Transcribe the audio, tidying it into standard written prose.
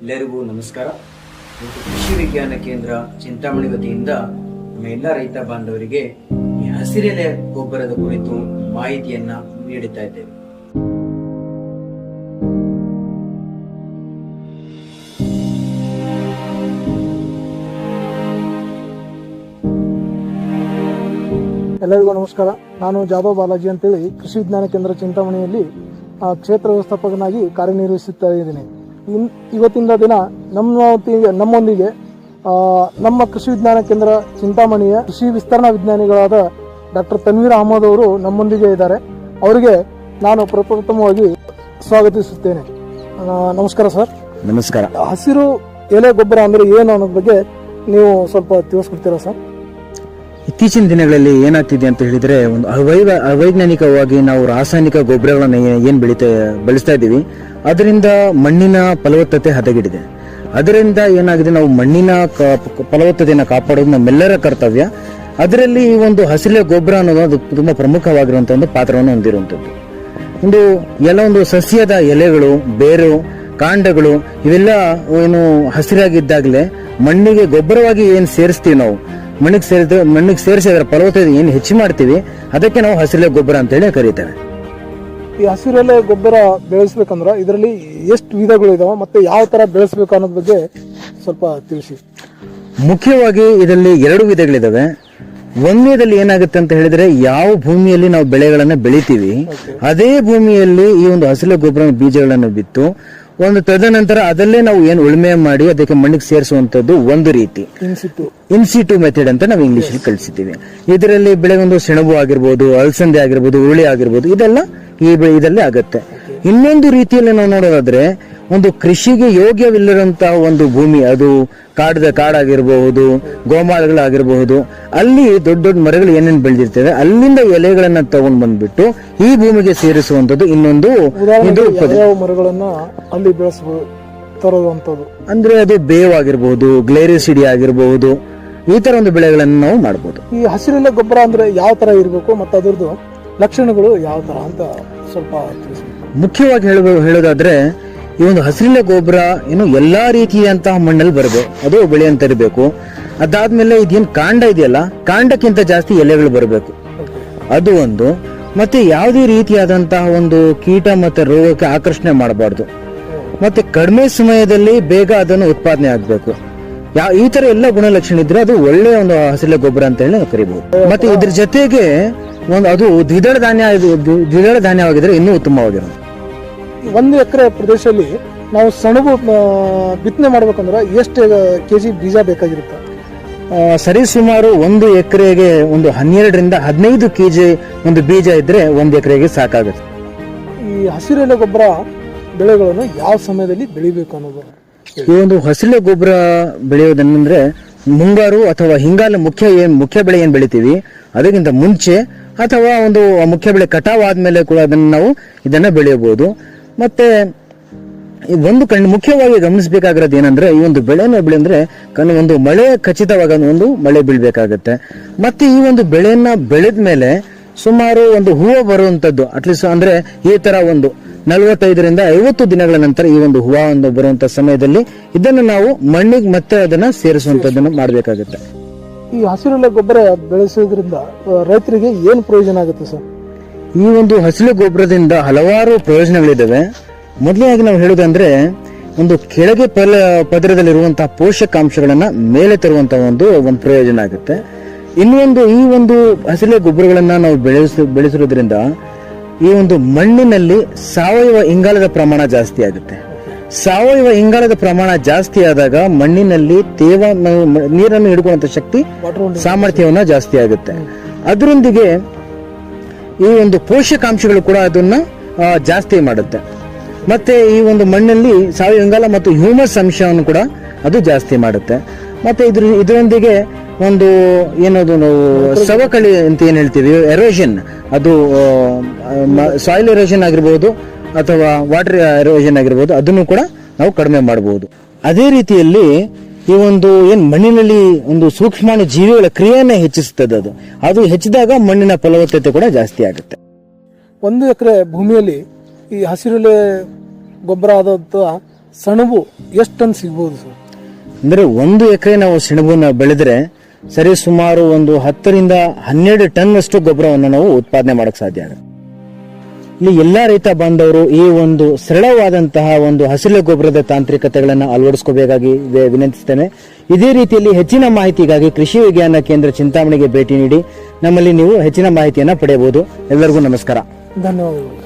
ಎಲ್ಲರಿಗೂ ನಮಸ್ಕಾರ. ಕೃಷಿ ವಿಜ್ಞಾನ ಕೇಂದ್ರ ಚಿಂತಾಮಣಿ ವತಿಯಿಂದ ನಮ್ಮ ಎಲ್ಲ ರೈತ ಬಾಂಧವರಿಗೆ ಈ ಹಸಿರೆಲೆ ಗೊಬ್ಬರದ ಕುರಿತು ಮಾಹಿತಿಯನ್ನ ನೀಡುತ್ತಾ ಇದ್ದೇವೆ. ಎಲ್ಲರಿಗೂ ನಮಸ್ಕಾರ. ನಾನು ಜಾಧವ್ ಬಾಲಾಜಿ ಅಂತೇಳಿ ಕೃಷಿ ವಿಜ್ಞಾನ ಕೇಂದ್ರ ಚಿಂತಾಮಣಿಯಲ್ಲಿ ಕ್ಷೇತ್ರ ವ್ಯವಸ್ಥಾಪಕನಾಗಿ ಕಾರ್ಯನಿರ್ವಹಿಸುತ್ತಾ ಇದ್ದೀನಿ. ಇವತ್ತಿನ ದಿನ ನಮ್ಮೊಂದಿಗೆ ನಮ್ಮ ಕೃಷಿ ವಿಜ್ಞಾನ ಕೇಂದ್ರ ಚಿಂತಾಮಣಿಯ ಕೃಷಿ ವಿಸ್ತರಣಾ ವಿಜ್ಞಾನಿಗಳಾದ ಡಾಕ್ಟರ್ ತನ್ವೀರ್ ಅಹಮದ್ ಅವರು ನಮ್ಮೊಂದಿಗೆ ಇದ್ದಾರೆ. ಅವರಿಗೆ ನಾನು ಪ್ರಪ್ರಥಮವಾಗಿ ಸ್ವಾಗತಿಸುತ್ತೇನೆ. ನಮಸ್ಕಾರ ಸರ್. ನಮಸ್ಕಾರ. ಹಸಿರು ಎಲೆ ಗೊಬ್ಬರ ಅಂದ್ರೆ ಏನು ಅನ್ನೋದ್ರ ಬಗ್ಗೆ ನೀವು ಸ್ವಲ್ಪ ತಿಳಿಸ್ಕೊಡ್ತೀರಾ ಸರ್? ಇತ್ತೀಚಿನ ದಿನಗಳಲ್ಲಿ ಏನಾಗ್ತಿದೆ ಅಂತ ಹೇಳಿದ್ರೆ, ಒಂದು ಅವೈಜ್ಞಾನಿಕವಾಗಿ ನಾವು ರಾಸಾಯನಿಕ ಗೊಬ್ಬರಗಳನ್ನ ಏನ್ ಬಳಸ್ತಾ ಇದ್ದೀವಿ, ಅದರಿಂದ ಮಣ್ಣಿನ ಫಲವತ್ತತೆ ಹದಗೆಡಿದೆ. ಅದರಿಂದ ಏನಾಗಿದೆ, ನಾವು ಮಣ್ಣಿನ ಫಲವತ್ತತೆಯನ್ನು ಕಾಪಾಡೋದು ನಮ್ಮೆಲ್ಲರ ಕರ್ತವ್ಯ. ಅದರಲ್ಲಿ ಈ ಒಂದು ಹಸಿರೆಲೆ ಗೊಬ್ಬರ ಅನ್ನೋದು ಅದು ತುಂಬಾ ಪ್ರಮುಖವಾಗಿರುವಂತಹ ಒಂದು ಪಾತ್ರವನ್ನು ಹೊಂದಿರುವಂತದ್ದು. ಒಂದು ಸಸ್ಯದ ಎಲೆಗಳು, ಬೇರು, ಕಾಂಡಗಳು ಇವೆಲ್ಲ ಏನು ಹಸಿರಾಗಿದ್ದಾಗಲೇ ಮಣ್ಣಿಗೆ ಗೊಬ್ಬರವಾಗಿ ಏನ್ ಸೇರಿಸ್ತೀವಿ, ನಾವು ಮಣ್ಣಿಗೆ ಸೇರಿಸಿ ಅದರ ಫಲವತ್ತತೆ ಏನು ಹೆಚ್ಚು ಮಾಡ್ತೀವಿ, ಅದಕ್ಕೆ ನಾವು ಹಸಿರೆಲೆ ಗೊಬ್ಬರ ಅಂತ ಹೇಳಿ ಕರೀತೇವೆ. ಈ ಹಸಿರೆಲೆ ಗೊಬ್ಬರ ಬೆಳೆಸ್ಬೇಕಂದ್ರೆ ಇದರಲ್ಲಿ ಎಷ್ಟು ವಿಧಗಳು ಇದಾವೆ ಮತ್ತೆ ಯಾವ ತರ ಬೆಳೆಸ್ಬೇಕು ಅನ್ನೋದ್ ಬಗ್ಗೆ ಸ್ವಲ್ಪ ತಿಳಿಸಿ. ಮುಖ್ಯವಾಗಿ ಇದರಲ್ಲಿ 2 ವಿಧಗಳಿದಾವೆ. ಒಂದನೇದಲ್ಲಿ ಏನಾಗುತ್ತೆ ಅಂತ ಹೇಳಿದ್ರೆ, ಯಾವ ಭೂಮಿಯಲ್ಲಿ ನಾವು ಬೆಳೆಗಳನ್ನ ಬೆಳಿತೀವಿ ಅದೇ ಭೂಮಿಯಲ್ಲಿ ಈ ಒಂದು ಹಸಿರೆಲೆ ಗೊಬ್ಬರ ಬೀಜಗಳನ್ನು ಬಿತ್ತು ತದನಂತರ ಅದಲ್ಲೇ ನಾವು ಏನು ಉಳುಮೆ ಮಾಡಿ ಅದಕ್ಕೆ ಮಣ್ಣಿಗೆ ಸೇರಿಸುವಂತದ್ದು ಒಂದು ರೀತಿ ಇನ್ಸಿಟು ಮೆಥಡ್ ಅಂತ ನಾವು ಇಂಗ್ಲಿಷ್ ಅಲ್ಲಿ ಕಲಿಸಿದ್ದೀವಿ. ಇದರಲ್ಲಿ ಬೆಳೆ ಒಂದು ಸೆಣಬು ಆಗಿರ್ಬೋದು, ಅಲಸಂದೆ ಆಗಿರ್ಬೋದು, ಹುರುಳಿ ಆಗಿರ್ಬೋದು, ಇದೆಲ್ಲ ಇದರಲ್ಲಿ ಆಗುತ್ತೆ. ಇನ್ನೊಂದು ರೀತಿಯಲ್ಲಿ ನಾವು ನೋಡೋದಾದ್ರೆ, ಒಂದು ಕೃಷಿಗೆ ಯೋಗ್ಯವಿಲ್ಲದಂತಹ ಒಂದು ಭೂಮಿ, ಅದು ಕಾಡಾಗಿರಬಹುದು, ಗೋಮಾಳಗಳಾಗಿರಬಹುದು, ಅಲ್ಲಿ ದೊಡ್ಡ ದೊಡ್ಡ ಮರಗಳು ಏನೇನು ಬೆಳೆದಿರ್ತವೆ ಅಲ್ಲಿಂದ ಎಲೆಗಳನ್ನ ತಗೊಂಡ್ ಬಂದ್ಬಿಟ್ಟು ಈ ಭೂಮಿಗೆ ಸೇರಿಸುವಂತದ್ದು ಇನ್ನೊಂದು ಮರಗಳನ್ನ ಅಲ್ಲಿ ತರೋದಂಥದ್ದು. ಅಂದ್ರೆ ಅದು ಬೇವಾಗಿರಬಹುದು, ಗ್ಲೇರಿಸಿಡಿ ಆಗಿರಬಹುದು, ಈ ತರ ಒಂದು ಬೆಳೆಗಳನ್ನು ನಾವು ಮಾಡಬಹುದು. ಈ ಹಸಿರೆಲೆ ಗೊಬ್ಬರ ಅಂದ್ರೆ ಯಾವ ತರ ಇರಬೇಕು ಮತ್ತೆ ಅದರದ್ದು ಲಕ್ಷಣಗಳು ಯಾವ ತರ ಅಂತ ಸ್ವಲ್ಪ ತಿಳಿಸಿ. ಮುಖ್ಯವಾಗಿ ಹೇಳೋದಾದ್ರೆ, ಈ ಒಂದು ಹಸಿರೆಲೆ ಗೊಬ್ಬರ ಏನು ಎಲ್ಲಾ ರೀತಿಯಂತಹ ಮಣ್ಣಲ್ಲಿ ಬರಬೇಕು, ಅದು ಬೆಳೆಯಂತ ಇರಬೇಕು. ಅದಾದ್ಮೇಲೆ ಇದೇನು ಕಾಂಡ ಇದೆಯಲ್ಲ, ಕಾಂಡಕ್ಕಿಂತ ಜಾಸ್ತಿ ಎಲೆಗಳು ಬರಬೇಕು, ಅದು ಒಂದು. ಮತ್ತೆ ಯಾವುದೇ ರೀತಿಯಾದಂತಹ ಒಂದು ಕೀಟ ಮತ್ತೆ ರೋಗಕ್ಕೆ ಆಕರ್ಷಣೆ ಮಾಡಬಾರ್ದು. ಮತ್ತೆ ಕಡಿಮೆ ಸಮಯದಲ್ಲಿ ಬೇಗ ಅದನ್ನು ಉತ್ಪಾದನೆ ಆಗಬೇಕು. ಈ ತರ ಎಲ್ಲ ಗುಣಲಕ್ಷಣ ಇದ್ರೆ ಅದು ಒಳ್ಳೆಯ ಒಂದು ಹಸಿರೆಲೆ ಗೊಬ್ಬರ ಅಂತ ಹೇಳಿ ನಾವು ಕರಿಬಹುದು. ಮತ್ತೆ ಇದ್ರ ಜೊತೆಗೆ ಅದು ದ್ವಿದಳ ಧಾನ್ಯವಾಗಿದ್ರೆ ಇನ್ನೂ ಉತ್ತಮವಾಗಿರೋದು. 1 ಎಕರೆ ಪ್ರದೇಶದಲ್ಲಿ ನಾವು ಸೆಣಬು ಬಿತ್ತನೆ ಮಾಡ್ಬೇಕಂದ್ರೆ ಎಷ್ಟು ಕೆಜಿ ಬೀಜ ಬೇಕಾಗಿರುತ್ತೆ? ಸರಿ ಸುಮಾರು 1 ಎಕರೆಗೆ ಒಂದು 12 ರಿಂದ 15 ಕೆಜಿ ಒಂದು ಬೀಜ ಇದ್ರೆ 1 ಎಕರೆಗೆ ಸಾಕಾಗುತ್ತೆ. ಈ ಹಸಿರೆಲೆ ಗೊಬ್ಬರ ಬೆಳೆಗಳನ್ನು ಯಾವ ಸಮಯದಲ್ಲಿ ಬೆಳಿಬೇಕು ಅನ್ನೋದು? ಈ ಒಂದು ಹಸಿರೆಲೆ ಗೊಬ್ಬರ ಬೆಳೆಯೋದನ್ನಂದ್ರೆ ಮುಂಗಾರು ಅಥವಾ ಹಿಂಗಾಲ ಮುಖ್ಯ ಬೆಳೆ ಏನ್ ಬೆಳಿತೀವಿ ಅದಕ್ಕಿಂತ ಮುಂಚೆ ಅಥವಾ ಒಂದು ಮುಖ್ಯ ಬೆಳೆ ಕಟಾವ್ ಆದ್ಮೇಲೆ ಕೂಡ ಇದನ್ನ ಬೆಳೆಯಬಹುದು. ಮತ್ತೆ ಮುಖ್ಯವಾಗಿ ಗಮನಿಸಬೇಕಾಗಿರೋದು ಏನಂದ್ರೆ, ಈ ಒಂದು ಬೆಳೆನ ಬೆಳೆಂದ್ರೆ ಒಂದು ಮಳೆ ಖಚಿತವಾಗ ಒಂದು ಮಳೆ ಬೀಳ್ಬೇಕಾಗತ್ತೆ. ಮತ್ತೆ ಈ ಒಂದು ಬೆಳೆಯನ್ನ ಬೆಳೆದ ಮೇಲೆ ಸುಮಾರು ಒಂದು ಹೂವು ಬರುವಂತದ್ದು ಅಟ್ಲೀಸ್ಟ್ ಅಂದ್ರೆ ಈ ತರ ಒಂದು 45 ರಿಂದ 50 ದಿನಗಳ ನಂತರ ಈ ಒಂದು ಹೂವು ಬರುವಂತ ಸಮಯದಲ್ಲಿ ಇದನ್ನು ನಾವು ಮಣ್ಣಿಗೆ ಮತ್ತೆ ಅದನ್ನ ಸೇರಿಸುವಂತದ್ದನ್ನು ಮಾಡಬೇಕಾಗುತ್ತೆ. ಈ ಹಸಿರೆಲೆ ಗೊಬ್ಬರ ಬೆಳೆಸೋದ್ರಿಂದ ರೈತರಿಗೆ ಏನು ಪ್ರಯೋಜನ ಆಗುತ್ತೆ ಸರ್? ಈ ಒಂದು ಹಸಿರೆಲೆ ಗೊಬ್ಬರದಿಂದ ಹಲವಾರು ಪ್ರಯೋಜನಗಳಿದ್ದಾವೆ. ಮೊದಲನೇದಾಗಿ ನಾವು ಹೇಳುವುದಂದ್ರೆ, ಒಂದು ಕೆಳಗೆ ಪದರದಲ್ಲಿರುವಂತಹ ಪೋಷಕಾಂಶಗಳನ್ನ ಮೇಲೆ ತರುವಂತಹ ಒಂದು ಪ್ರಯೋಜನ ಆಗುತ್ತೆ. ಇನ್ನೊಂದು, ಈ ಒಂದು ಹಸಿರೆಲೆ ಗೊಬ್ಬರಗಳನ್ನ ನಾವು ಬೆಳೆಸಿರೋದ್ರಿಂದ ಈ ಒಂದು ಮಣ್ಣಿನಲ್ಲಿ ಸಾವಯವ ಇಂಗಾಲದ ಪ್ರಮಾಣ ಜಾಸ್ತಿ ಆಗುತ್ತೆ. ಸಾವಯವ ಇಂಗಾಲದ ಪ್ರಮಾಣ ಜಾಸ್ತಿ ಆದಾಗ ಮಣ್ಣಿನಲ್ಲಿ ನೀರನ್ನು ಹಿಡ್ಕೊಳ್ಳುವಂತ ಶಕ್ತಿ, ಸಾಮರ್ಥ್ಯವನ್ನ ಜಾಸ್ತಿ ಆಗುತ್ತೆ. ಅದರೊಂದಿಗೆ ಈ ಒಂದು ಪೋಷಕಾಂಶಗಳು ಕೂಡ ಅದನ್ನ ಜಾಸ್ತಿ ಮಾಡುತ್ತೆ. ಮತ್ತೆ ಈ ಒಂದು ಮಣ್ಣಲ್ಲಿ ಸಾವಯವ ಇಂಗಾಲ ಮತ್ತು ಹ್ಯೂಮಸ್ ಅಂಶವನ್ನು ಕೂಡ ಅದು ಜಾಸ್ತಿ ಮಾಡುತ್ತೆ. ಮತ್ತೆ ಇದರೊಂದಿಗೆ ಒಂದು ಏನದು ನಾವು ಸವಕಳಿ ಅಂತ ಏನ್ ಹೇಳ್ತೀವಿ, ಎರೋಷನ್, ಅದು ಸಾಯಿಲ್ ಎರೋಷನ್ ಆಗಿರ್ಬೋದು ಅಥವಾ ವಾಟರ್ ಎರೋಷನ್ ಆಗಿರ್ಬೋದು, ಅದನ್ನು ಕೂಡ ನಾವು ಕಡಿಮೆ ಮಾಡಬಹುದು. ಅದೇ ರೀತಿಯಲ್ಲಿ ಈ ಒಂದು ಮಣ್ಣಿನಲ್ಲಿ ಒಂದು ಸೂಕ್ಷ್ಮಾಣು ಜೀವಿಗಳ ಕ್ರಿಯೆಯನ್ನ ಹೆಚ್ಚಿಸುತ್ತದೆ. ಅದು ಹೆಚ್ಚಿದಾಗ ಮಣ್ಣಿನ ಫಲವತ್ತತೆ ಕೂಡ ಜಾಸ್ತಿ ಆಗುತ್ತೆ. 1 ಎಕರೆ ಭೂಮಿಯಲ್ಲಿ ಈ ಹಸಿರೆಲೆ ಗೊಬ್ಬರ ಆದಂತ ಸೆಣಬು ಎಷ್ಟು ಟನ್ ಸಿಗ್ಬೋದು ಸರ್? ಅಂದ್ರೆ 1 ಎಕರೆ ನಾವು ಸೆಣಬನ್ನ ಬೆಳೆದ್ರೆ ಸರಿ ಸುಮಾರು ಒಂದು 10 ರಿಂದ 12 ಟನ್ ಅಷ್ಟು ಗೊಬ್ಬರವನ್ನು ನಾವು ಉತ್ಪಾದನೆ ಮಾಡಕ್ ಸಾಧ್ಯ ಆಗುತ್ತೆ. ಇಲ್ಲಿ ಎಲ್ಲಾ ರೈತ ಬಾಂಧವರು ಈ ಒಂದು ಸರಳವಾದಂತಹ ಒಂದು ಹಸಿರು ಗೊಬ್ಬರದ ತಾಂತ್ರಿಕತೆಗಳನ್ನು ಅಳವಡಿಸಿಕೋಬೇಕಾಗಿ ವಿನಂತಿಸ್ತೇನೆ. ಇದೇ ರೀತಿಯಲ್ಲಿ ಹೆಚ್ಚಿನ ಮಾಹಿತಿಗಾಗಿ ಕೃಷಿ ವಿಜ್ಞಾನ ಕೇಂದ್ರ ಚಿಂತಾಮಣಿಗೆ ಭೇಟಿ ನೀಡಿ ನಮ್ಮಲ್ಲಿ ನೀವು ಹೆಚ್ಚಿನ ಮಾಹಿತಿಯನ್ನ ಪಡೆಯಬಹುದು. ಎಲ್ಲರಿಗೂ ನಮಸ್ಕಾರ. ಧನ್ಯವಾದಗಳು.